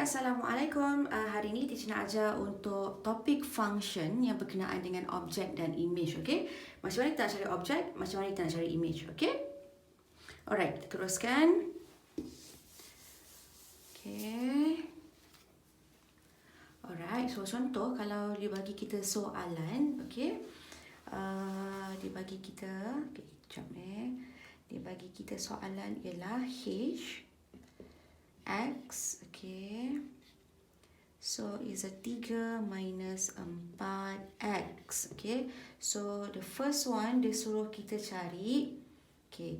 Alright, Assalamualaikum. Hari ini teacher nak ajar untuk topik function yang berkenaan dengan objek dan image, okay? Macam mana kita nak cari objek, macam mana kita nak cari image, okay? Alright, kita teruskan. Okay. Alright, so contoh kalau dia bagi kita soalan, okay? Dia bagi kita, okay, sekejap dia bagi kita soalan ialah H X, okay. So is a 3 minus 4X, okay. So the first one dia suruh kita cari, okay,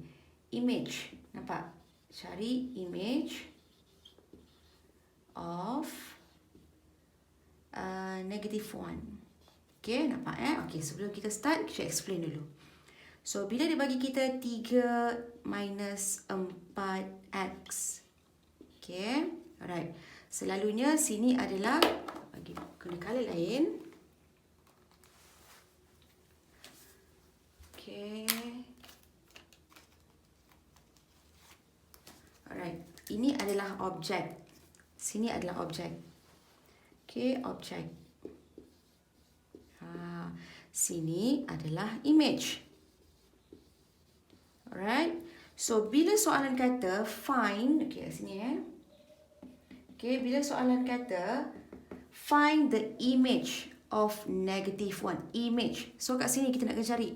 image. Nampak? Cari image of negative 1. Okay, nampak Okay, sebelum kita start, kita explain dulu. So bila dia bagi kita 3 minus 4X, okay, alright. Selalunya sini adalah bagi kena color lain. Okay. Alright. Ini adalah objek. Sini adalah objek. Okay, objek. Sini adalah image. Alright. So bila soalan kata find, okay, sini okay, bila soalan kata find the image of negative 1. Image. So kat sini kita nak kena cari.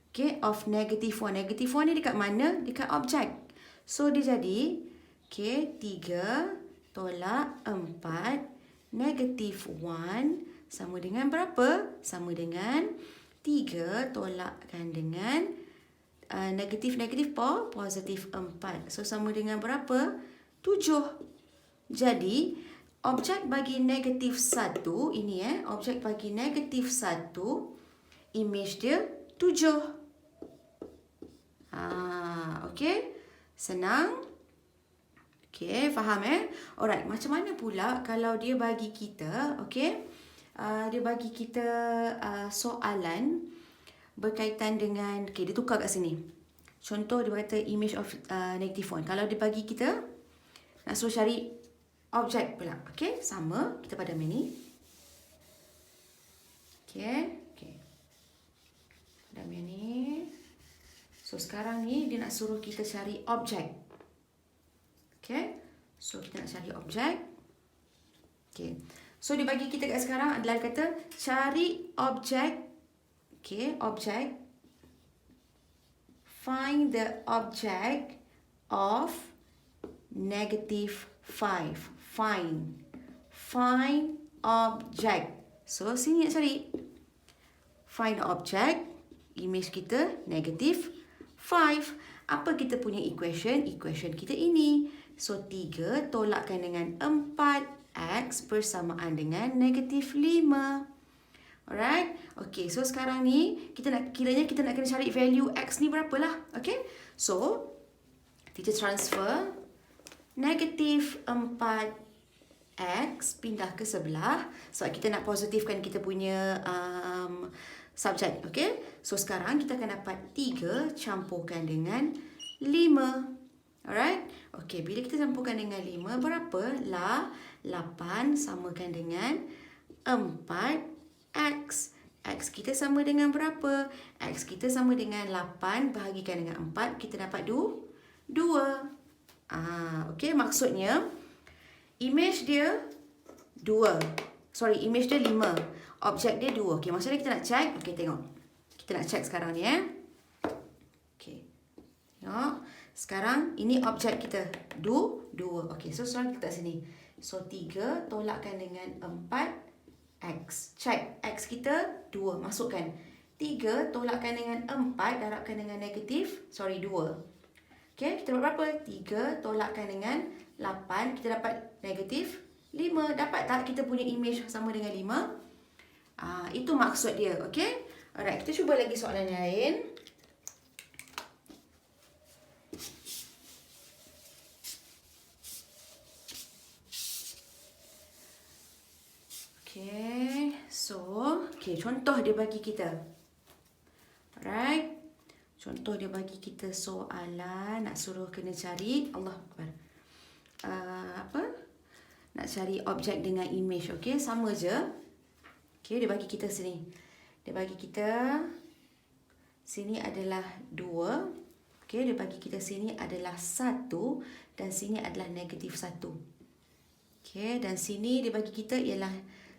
Okay, of negative 1. Negative 1 ni dekat mana? Dekat objek. So dia jadi, okay, 3 tolak 4 negative 1 sama dengan berapa? Sama dengan 3 tolakkan dengan negatif positif 4. So sama dengan berapa? 7. Jadi objek bagi negatif 1 ini objek bagi negatif 1, image dia 7. Okay, senang. Okay, faham Alright, macam mana pula kalau dia bagi kita, okay, dia bagi kita soalan berkaitan dengan, okay, dia tukar kat sini. Contoh dia kata image of negative 1. Kalau dia bagi kita nak suruh cari objek pula. Okay, sama. Kita padam ini. Okay, okay. Padam ini. So sekarang ni dia nak suruh kita cari objek. Okay, so kita nak cari objek. Okay, so dia bagi kita kat sekarang adalah kata cari objek. Okay, object. Find the object of negative 5. Find object. So, sini nak cari. Find object. Image kita negative 5. Apa kita punya equation? Equation kita ini. So, 3 tolakkan dengan 4X bersamaan dengan negative 5. Alright. Okay, so sekarang ni kiranya kita nak kena cari value X ni berapalah. Okay. So, kita transfer negatif 4X pindah ke sebelah sebab kita nak positifkan kita punya subjek. Okay. So, sekarang kita akan dapat 3 campurkan dengan 5. Alright. Okay, bila kita campurkan dengan 5 berapa? 8 samakan dengan 4 X. X kita sama dengan berapa? X kita sama dengan 8 bahagikan dengan 4. Kita dapat 2. Okay, maksudnya image dia 2. Sorry, image dia 5. Objek dia 2. Okay, maksudnya kita nak check. Okay, tengok. Kita nak check sekarang ni Okay. Tengok. Sekarang ini objek kita 2. Okay, so sekarang kita kat sini. So 3 tolakkan dengan 4 X. Check. X kita 2. Masukkan. 3 tolakkan dengan 4. Darabkan dengan negatif. 2. Okay. Kita dapat berapa? 3 tolakkan dengan 8. Kita dapat negatif 5. Dapat tak kita punya image sama dengan 5? Itu maksud dia. Okay. Alright. Kita cuba lagi soalan lain. Okay, so, okay, contoh dia bagi kita. Alright. Contoh dia bagi kita soalan nak suruh kena cari Allah Akbar. nak cari objek dengan image. Okey, sama je. Okey, dia bagi kita sini. Dia bagi kita sini adalah 2. Okey, dia bagi kita sini adalah 1 dan sini adalah negatif 1. Okey, dan sini dia bagi kita ialah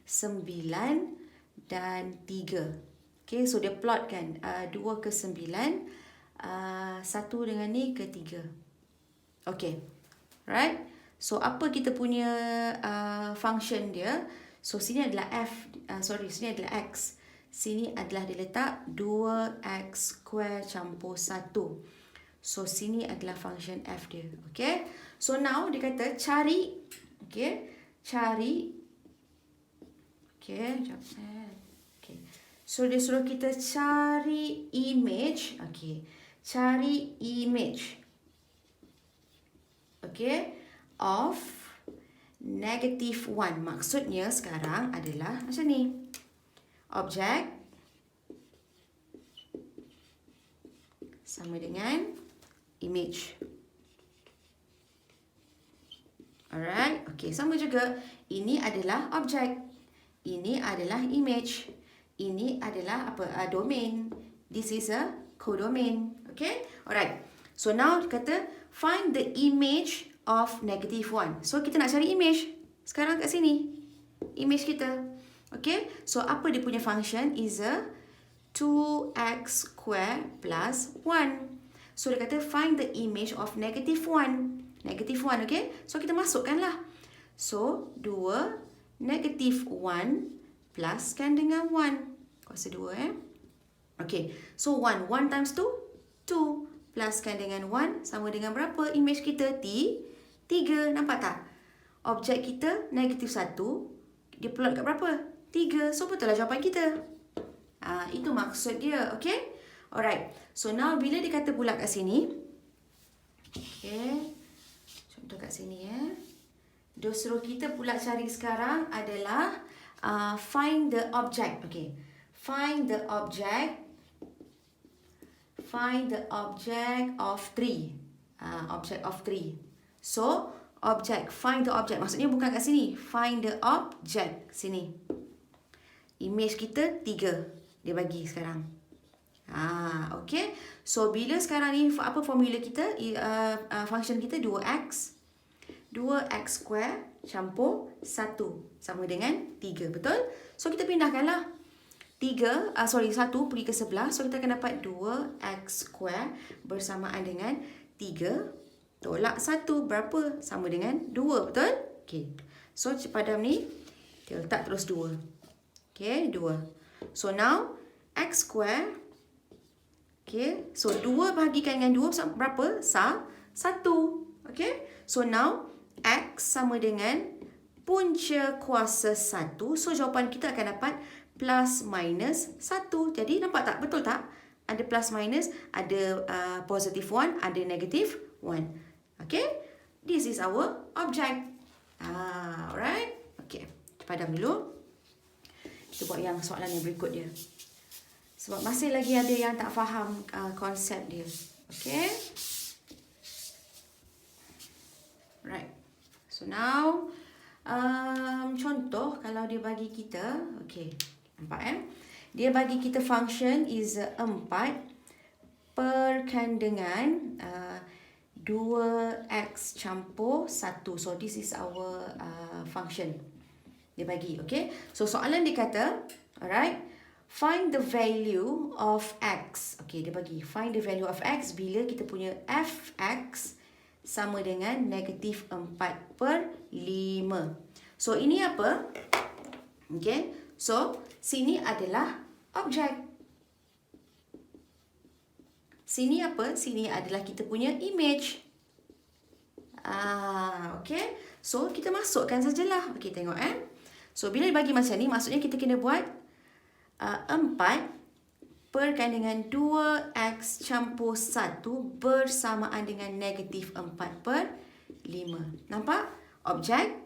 9 dan 3. Okey, so dia plot kan 2 ke 9, 1 dengan ni ke 3. Okey. Right? So apa kita punya function dia? So sini adalah sini adalah x. Sini adalah dia letak 2x square campur 1. So sini adalah function f dia. Okay. So now dia kata cari. Okay. Cari. Okay. Okay. So dia suruh kita cari image. Okay. Cari image. Okay. Of negative 1. Maksudnya sekarang adalah macam ni. Objek sama dengan image. Alright. Okay, sama juga. Ini adalah objek. Ini adalah image. Ini adalah apa? Domain. This is a codomain. Okay? Alright. So now kata find the image of negative 1. So kita nak cari image. Sekarang kat sini. Image kita. Okay. So apa dia punya function is a 2x square plus 1. So dia kata find the image of negative 1. Negative 1. Okay. So kita masukkanlah. So 2 negative 1 pluskan dengan 1. Kuasa 2 Okay. So 1 times 2 2 pluskan dengan 1 sama dengan berapa? Image kita 3. Nampak tak? Objek kita negatif 1. Dia plot kat berapa? 3. So betul lah jawapan kita. Itu maksud dia. Okay? Alright. So now bila dia kata pula kat sini. Okay. Contoh kat sini dia suruh kita pula cari sekarang adalah find the object. Okay. Find the object. Find the object of 3. Object of 3. So, object. Find the object. Maksudnya bukan kat sini. Find the object. Sini. Image kita 3. Dia bagi sekarang. Okay. So, bila sekarang ni, apa formula kita? Function kita 2x. 2x square campur 1. Sama dengan 3. Betul? So, kita pindahkanlah. 1 pergi ke sebelah. So, kita akan dapat 2x square bersamaan dengan 3. Tolak 1 berapa? Sama dengan 2, betul? Okay. So, padam ni, kita letak terus 2. Okay, 2. So, now, x square. Okay. So, 2 bahagikan dengan 2 berapa? 1. Okay. So, now, x sama dengan punca kuasa 1. So, jawapan kita akan dapat plus minus 1. Jadi, nampak tak? Betul tak? Ada plus minus, ada positive 1, ada negative 1. Okay, this is our object. Alright. Okay, padam dulu. Kita buat yang soalan yang berikut dia. Sebab masih lagi ada yang tak faham konsep dia. Okay. Right. So now, contoh kalau dia bagi kita, okay, nampak dia bagi kita function is 4 perkan dengan 2x campur 1. So, this is our function. Dia bagi, okay. So, soalan dia kata, alright, find the value of x. Okay, dia bagi, find the value of x bila kita punya fx sama dengan negatif 4/5. So, ini apa? Okay, so, sini adalah objek. Sini apa? Sini adalah kita punya image. Okay. So, kita masukkan sajalah. Okay, tengok So, bila dibagi macam ni, maksudnya kita kena buat 4 perkan dengan 2x campur 1 bersamaan dengan negatif 4/5. Nampak? Objek,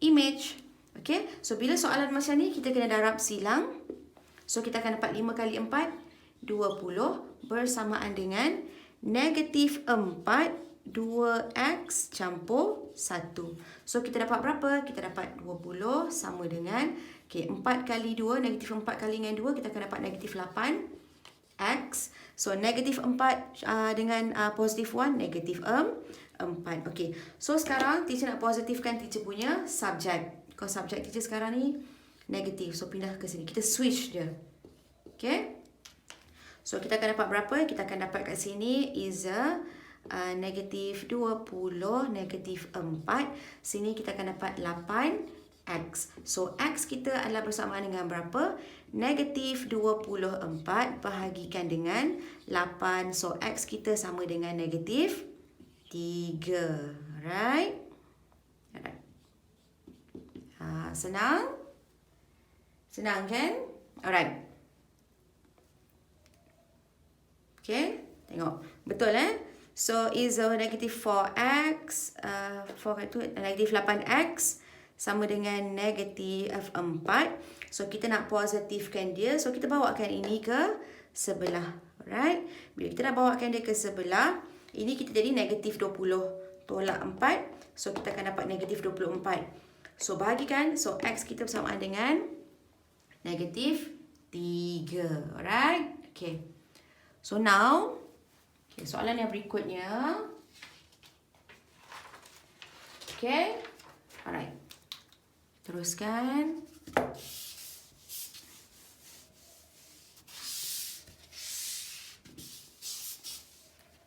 image. Okay. So, bila soalan macam ni, kita kena darab silang. So, kita akan dapat 5 kali 4, 20 bersamaan dengan negatif 4 2x campur 1. So, kita dapat berapa? Kita dapat 20 sama dengan, okay, 4 kali 2, negatif 4 kali dengan 2, kita akan dapat negatif 8x. So, negatif 4 dengan positif 1, negatif 4. Okay, so sekarang teacher nak positifkan teacher punya subjek. Because subjek teacher sekarang ni negatif. So, pindah ke sini. Kita switch dia. Okay. So, kita akan dapat berapa? Kita akan dapat kat sini is negatif 20, negatif 4. Sini kita akan dapat 8x. So, x kita adalah bersamaan dengan berapa? Negatif 24 bahagikan dengan 8. So, x kita sama dengan negatif 3. Right? Alright. Senang? Senang kan? Alright. Okay, tengok. Betul So, is negative 4x, 4 itu negatif 8x sama dengan negatif 4. So, kita nak positifkan dia. So, kita bawakan ini ke sebelah. Alright. Bila kita nak bawakan dia ke sebelah, ini kita jadi negatif 20 tolak 4. So, kita akan dapat negatif 24. So, bahagikan. So, x kita bersamaan dengan negatif 3. Alright. Okay. So now, okay, soalan yang berikutnya. Okay. Alright. Teruskan.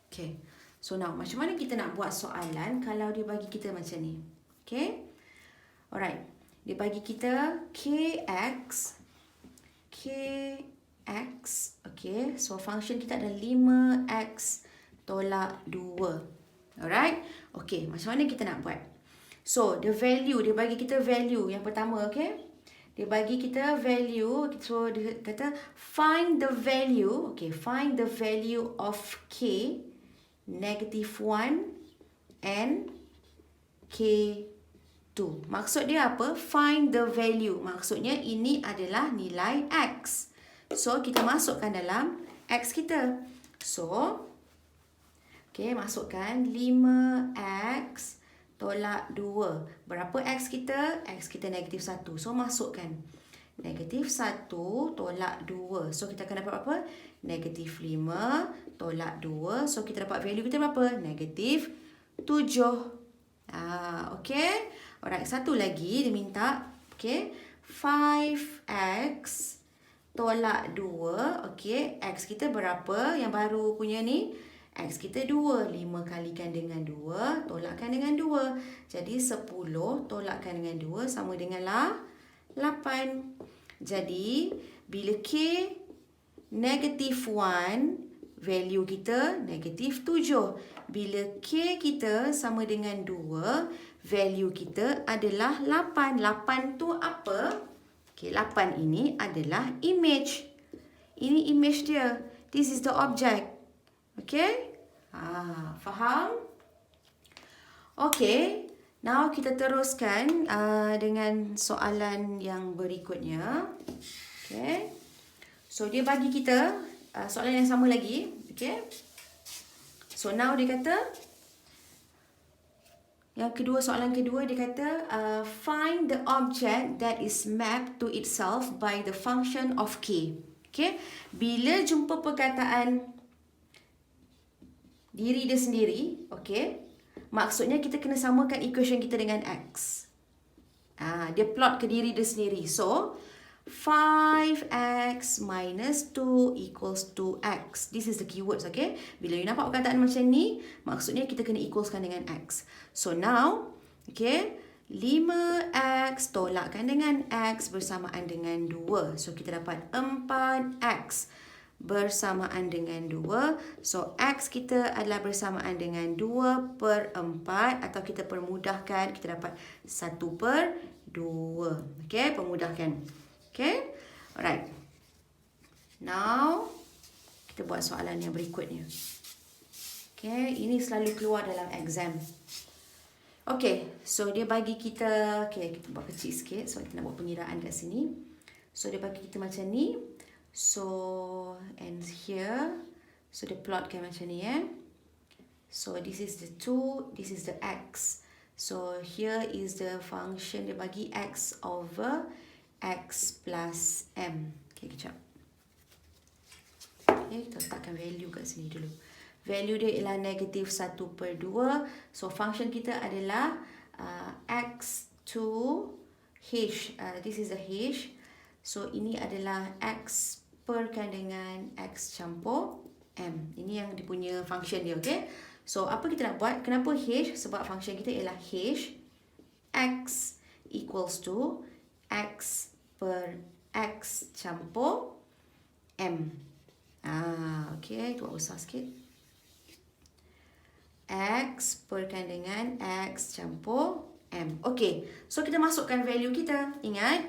Okay. So now, macam mana kita nak buat soalan kalau dia bagi kita macam ni? Okay. Alright. Dia bagi kita kx. Okay, so function kita ada 5x tolak 2. Alright? Okay, macam mana kita nak buat? So, the value, dia bagi kita value yang pertama, okay? Dia bagi kita value, so dia kata find the value, okay, find the value of k, negative 1 and k2. Maksud dia apa? Find the value. Maksudnya ini adalah nilai x. So, kita masukkan dalam x kita. So, okay, masukkan 5x tolak 2. Berapa x kita? X kita negatif 1. So, masukkan negatif 1 tolak 2. So, kita akan dapat apa? Negatif 5 tolak 2. So, kita dapat value kita berapa? Negatif 7. Okay. Alright, satu lagi dia minta. Okay. 5x tolak 2, okey, x kita berapa yang baru punya ni? X kita 2, 5 kalikan dengan 2, tolakkan dengan 2. Jadi 10 tolakkan dengan 2 sama dengan 8. Jadi, bila k negatif 1, value kita negatif 7. Bila k kita sama dengan 2, value kita adalah 8. 8 tu apa? Okay, 8 ini adalah image. Ini image dia. This is the object. Okay? Faham? Okay. Now, kita teruskan dengan soalan yang berikutnya. Okay. So, dia bagi kita soalan yang sama lagi. Okay. So, now dia kata, yang kedua, soalan kedua dia kata find the object that is mapped to itself by the function of k. Okay. Bila jumpa perkataan diri dia sendiri, okay, maksudnya kita kena samakan equation kita dengan x. Dia plot ke diri dia sendiri. So, 5x minus 2 equals 2x. This is the keywords, okay? Bila you nampak perkataan macam ni, maksudnya kita kena equalskan dengan x. So now, okay, 5x tolakkan dengan x bersamaan dengan 2. So kita dapat 4x bersamaan dengan 2. So x kita adalah bersamaan dengan 2 per 4. Atau kita permudahkan, kita dapat 1 per 2. Okay, permudahkan. Okay, alright. Now, kita buat soalan yang berikutnya. Okay, ini selalu keluar dalam exam. Okay, so dia bagi kita, okay, kita buat kecil sikit. So, kita nak buat pengiraan kat sini. So, dia bagi kita macam ni. So, and here. So, dia plotkan macam ni, So this is the 2, this is the x. So here is the function dia bagi x over x plus m. Okay, kejap. Okay, kita letakkan value kat sini dulu. Value dia ialah negatif 1/2. So function kita adalah x2 h. This is a h. So ini adalah x perkan dengan x campur m. Ini yang dia punya function dia, okay? So, apa kita nak buat? Kenapa h? Sebab function kita ialah h x equals to x per x campur m. Okay, tu buat besar sikit. X perkan dengan x campur m. Okay, so kita masukkan value kita. Ingat,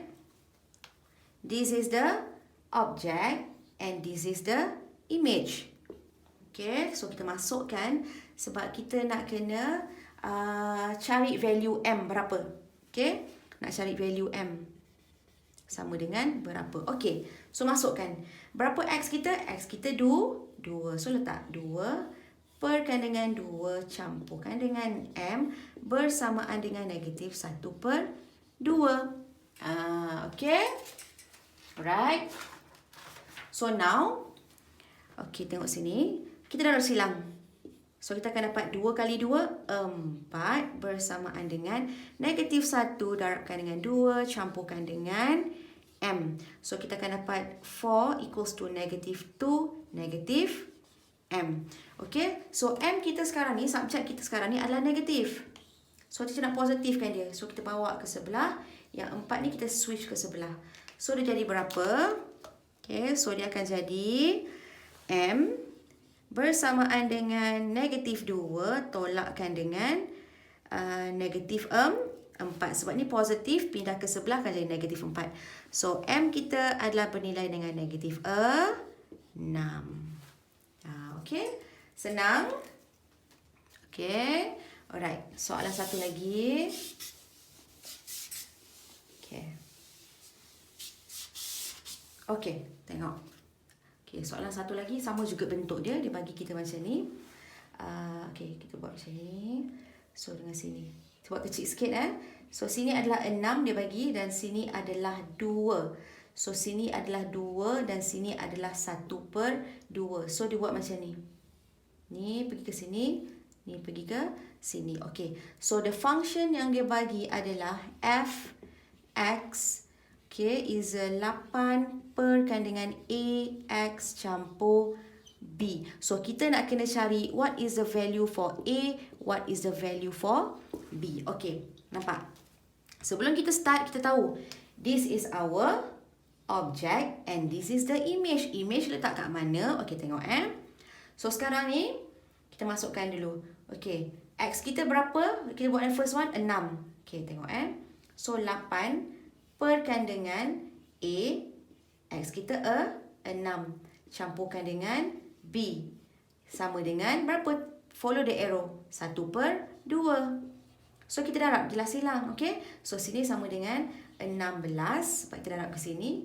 this is the object and this is the image. Okay, so kita masukkan sebab kita nak kena cari value m berapa. Okay, nak cari value m sama dengan berapa. Okay, so masukkan. Berapa x kita? X kita 2. So letak 2 perkan dengan 2 campurkan dengan m bersamaan dengan negatif 1/2. Okay, alright. So now, okay, tengok sini. Kita dah silang. So, kita akan dapat 2 kali 2, 4 bersamaan dengan negatif 1 darabkan dengan 2 campurkan dengan m. So, kita akan dapat 4 equals to negatif 2, negatif m. Okay, so m kita sekarang ni, subjek kita sekarang ni adalah negatif. So, kita nak positifkan dia. So, kita bawa ke sebelah. Yang 4 ni kita switch ke sebelah. So, dia jadi berapa? Okay, so dia akan jadi m bersamaan dengan negatif 2 tolakkan dengan negatif 4. Sebab ni positif, pindah ke sebelah akan jadi negatif 4. So, m kita adalah bernilai dengan negatif 6. Okay, senang. Okay, alright. Soalan satu lagi. Okay. Okay, tengok. Okay, soalan satu lagi sama juga bentuk dia. Dia bagi kita macam ni. Okay, kita buat macam ni. So, dengan sini. Kita buat kecil sikit. So, sini adalah 6 dia bagi dan sini adalah 2. So, sini adalah 2 dan sini adalah 1/2. So, dia buat macam ni. Ni pergi ke sini. Ni pergi ke sini. Okay, so the function yang dia bagi adalah f x. Okay, is 8 perkan dengan A X campur B. So, kita nak kena cari what is the value for A, what is the value for B. Okay, nampak? Sebelum kita start, kita tahu this is our object and this is the image. Image letak kat mana? Okay, tengok So, sekarang ni, kita masukkan dulu. Okay, X kita berapa? Kita buat yang first one, 6. Okay, tengok So, 8 perkan dengan A, X kita 6. Campurkan dengan B. Sama dengan berapa? Follow the arrow. 1/2. So, kita darab. Jelas silang. Okay. So, sini sama dengan 16. Sebab kita darab ke sini.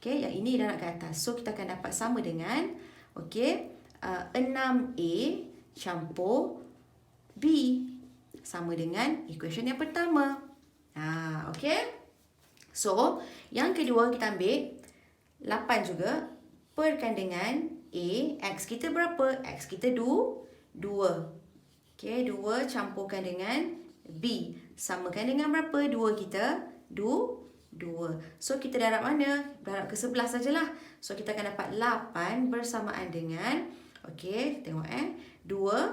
Okay. Yang ini darab ke atas. So, kita akan dapat sama dengan okay, 6A campur B. Sama dengan equation yang pertama. Okay. So, yang kedua kita ambil 8 juga perkan dengan A. X kita berapa? X kita 2. Okay, 2 campurkan dengan B. Samakan dengan berapa? 2 kita? 2. So, kita darab mana? Darab ke sebelah sajalah. So, kita akan dapat 8 bersamaan dengan okay, tengok 2.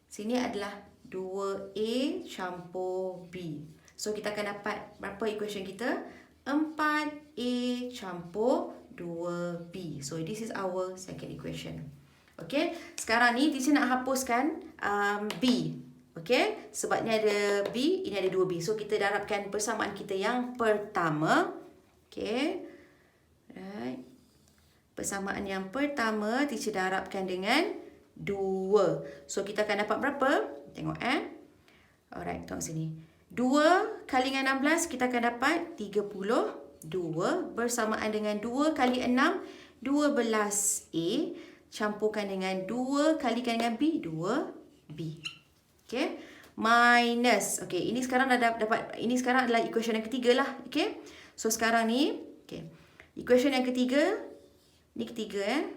Sini adalah 2A campur B. So, kita akan dapat berapa equation kita? 4A campur 2B. So, this is our second equation. Okay. Sekarang ni, teacher nak hapuskan B. Okay. Sebab ni ada B, ini ada 2B. So, kita darabkan persamaan kita yang pertama. Okay. Right. Persamaan yang pertama, teacher darabkan dengan 2. So, kita akan dapat berapa? Tengok Alright, tengok sini. 2 kali dengan 16, kita akan dapat 32 bersamaan dengan 2 kali 6, 12A campurkan dengan 2 kalikan dengan B, 2B. B. Okay. Minus. Okay, ini sekarang dah dapat, ini sekarang adalah equation yang ketiga lah. Okay. So, sekarang ni, okay. Equation yang ketiga, ni ketiga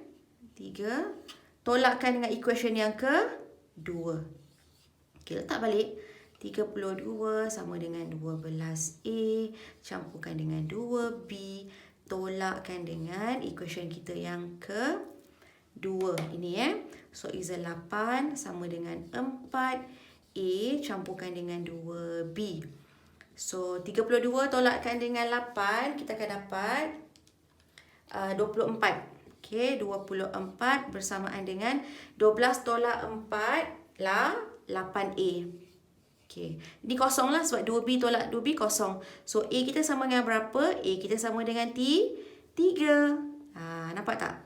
3. Tolakkan dengan equation yang kedua. Okay, letak balik. 32 sama dengan 12A campurkan dengan 2B. Tolakkan dengan equation kita yang kedua. Ini So, is 8 sama dengan 4A campurkan dengan 2B. So, 32 tolakkan dengan 8. Kita akan dapat 24. Okay, 24 bersamaan dengan 12 tolak 4 lah 8A. Okay, ini kosong lah sebab 2B tolak 2B kosong. So, A kita sama dengan berapa? A kita sama dengan 3. Nampak tak?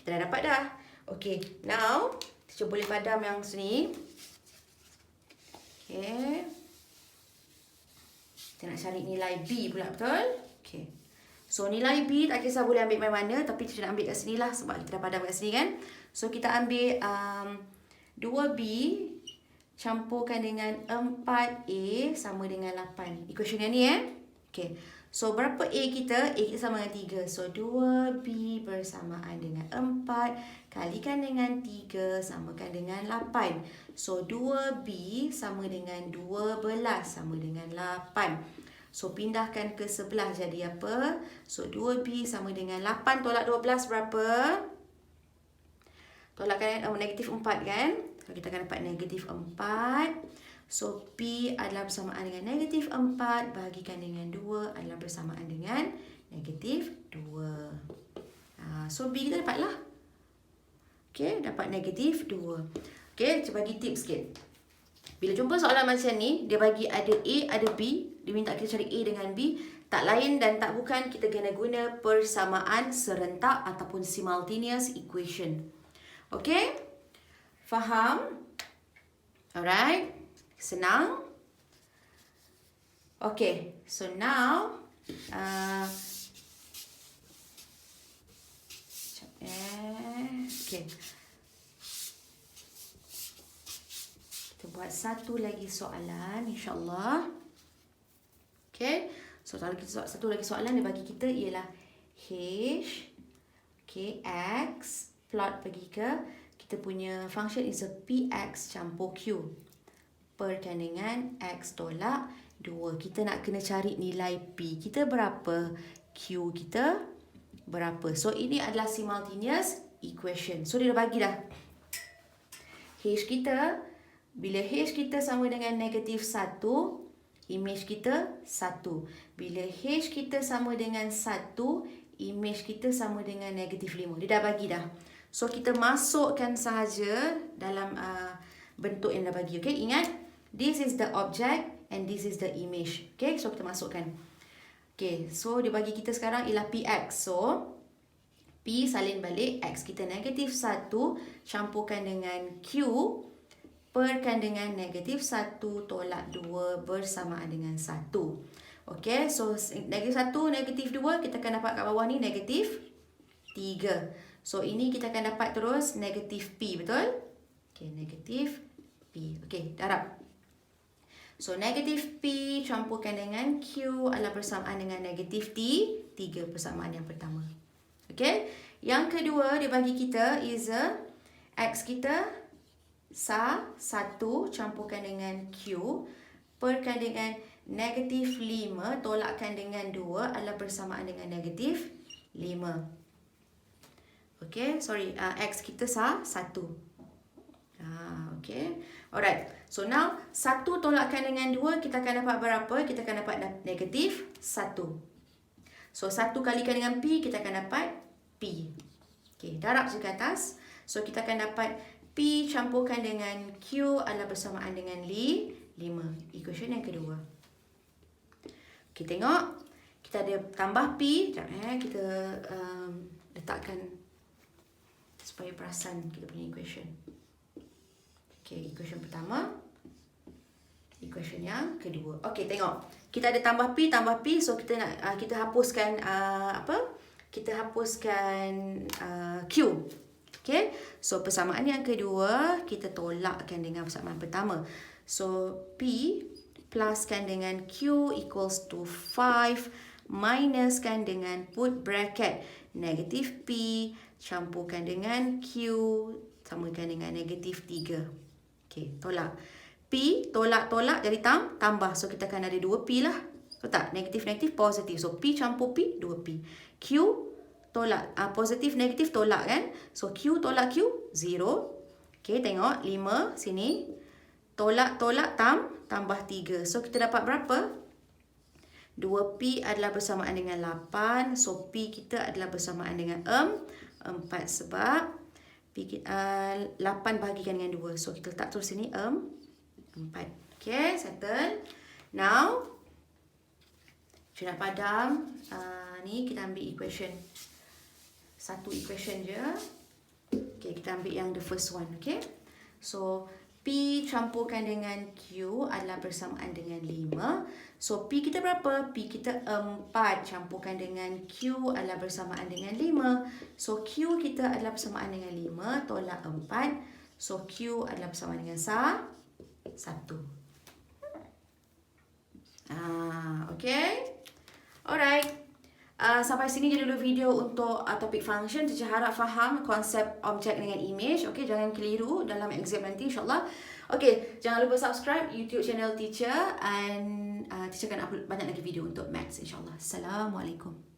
Kita dah dapat dah. Okay, now kita boleh padam yang sini. Okay. Kita nak cari nilai B pula, betul? Okay. So, nilai B tak kisah boleh ambil mana-mana. Tapi kita nak ambil kat sini lah sebab kita dah padam kat sini kan. So, kita ambil 2B campurkan dengan 4A sama dengan 8. Equation yang ni Okay. So, berapa A kita? A kita sama dengan 3. So, 2B bersamaan dengan 4. Kalikan dengan 3 samakan dengan 8. So, 2B sama dengan 12 sama dengan 8. So, pindahkan ke sebelah jadi apa? So, 2B sama dengan 8 tolak 12 berapa? Tolakkan negatif 4 kan? So, kita akan dapat negatif 4. So, P adalah bersamaan dengan negatif 4. Bahagikan dengan 2 adalah bersamaan dengan negatif 2. So, B kita dapatlah. Okay, dapat negatif 2. Okay, kita bagi tips sikit. Bila jumpa soalan macam ni, dia bagi ada A, ada B. Dia minta kita cari A dengan B. Tak lain dan tak bukan kita kena guna persamaan serentak ataupun simultaneous equation. Okay? Faham? Alright. Senang? Okay. So now, okay. Kita buat satu lagi soalan, insyaAllah. Okay. So, satu lagi soalan dia bagi kita ialah H, okay, X, plot pergi ke kita punya function is a Px campur Q. Perkan dengan X tolak 2. Kita nak kena cari nilai P kita berapa, Q kita berapa. So, ini adalah simultaneous equation. So, dia dah bagi dah. H kita, bila H kita sama dengan negatif 1, image kita 1. Bila H kita sama dengan 1, image kita sama dengan negatif 5. Dia dah bagi dah. So, kita masukkan sahaja dalam bentuk yang dah bagi. Okay, ingat. This is the object and this is the image. Okay, so kita masukkan. Okay, so dia bagi kita sekarang ialah Px. So, P salin balik. X kita negatif 1. Campurkan dengan Q. Perkan dengan negatif 1 tolak 2 bersamaan dengan 1. Okay, so negatif 1, negatif 2. Kita akan dapat kat bawah ni negatif 3. So, ini kita akan dapat terus negatif P, betul? Okay, negatif P. Okay, darab. So, negatif P campurkan dengan Q adalah bersamaan dengan negatif T. 3 persamaan yang pertama. Okay, yang kedua dia bagi kita is X kita sa 1 campurkan dengan Q. Perkan dengan negatif 5 tolakkan dengan 2 adalah bersamaan dengan negatif 5. Okay, sorry, X kita sa 1. Okay, alright. So, now 1 tolakkan dengan 2, kita akan dapat berapa? Kita akan dapat negatif 1. So, 1 kalikan dengan P, kita akan dapat P. Okay, darab ke atas. So, kita akan dapat P campurkan dengan Q adalah bersamaan dengan 5. Equation yang kedua. Okay, tengok. Kita ada tambah P. Sekejap, kita letakkan supaya perasan kita punya equation. Okay, equation pertama. Equation yang kedua. Okay, tengok. Kita ada tambah P. So, kita nak kita hapuskan apa? Kita hapuskan Q. Okay, so persamaan yang kedua kita tolakkan dengan persamaan pertama. So P pluskan dengan Q equals to 5 minuskan dengan put bracket negatif P campurkan dengan Q samakan dengan negatif 3. Okay, tolak. P tolak jadi tambah. So kita akan ada 2P lah. So tak, negatif positif. So P campur P 2P. Q tolak, positif negatif tolak kan. So Q tolak Q 0. Okay, tengok 5 sini. Tolak tambah 3. So kita dapat berapa? 2P adalah bersamaan dengan 8. So P kita adalah bersamaan dengan 4 sebab P, 8 bahagikan dengan 2. So kita letak terus sini 4. Okay, settle. Now sudah padam. Ni kita ambil equation. Satu equation je. Okay, kita ambil yang the first one. Okay. So P campurkan dengan Q adalah bersamaan dengan 5. So P kita berapa? P kita 4 campurkan dengan Q adalah bersamaan dengan 5. So Q kita adalah bersamaan dengan 5 tolak 4. So Q adalah bersamaan dengan 1. Okay. Alright. Sampai sini je dulu video untuk topik function. Teacher harap faham konsep objek dengan image. Okay, jangan keliru dalam exam nanti insyaAllah. Okay, jangan lupa subscribe YouTube channel teacher and teacher akan upload banyak lagi video untuk maths insyaAllah. Assalamualaikum.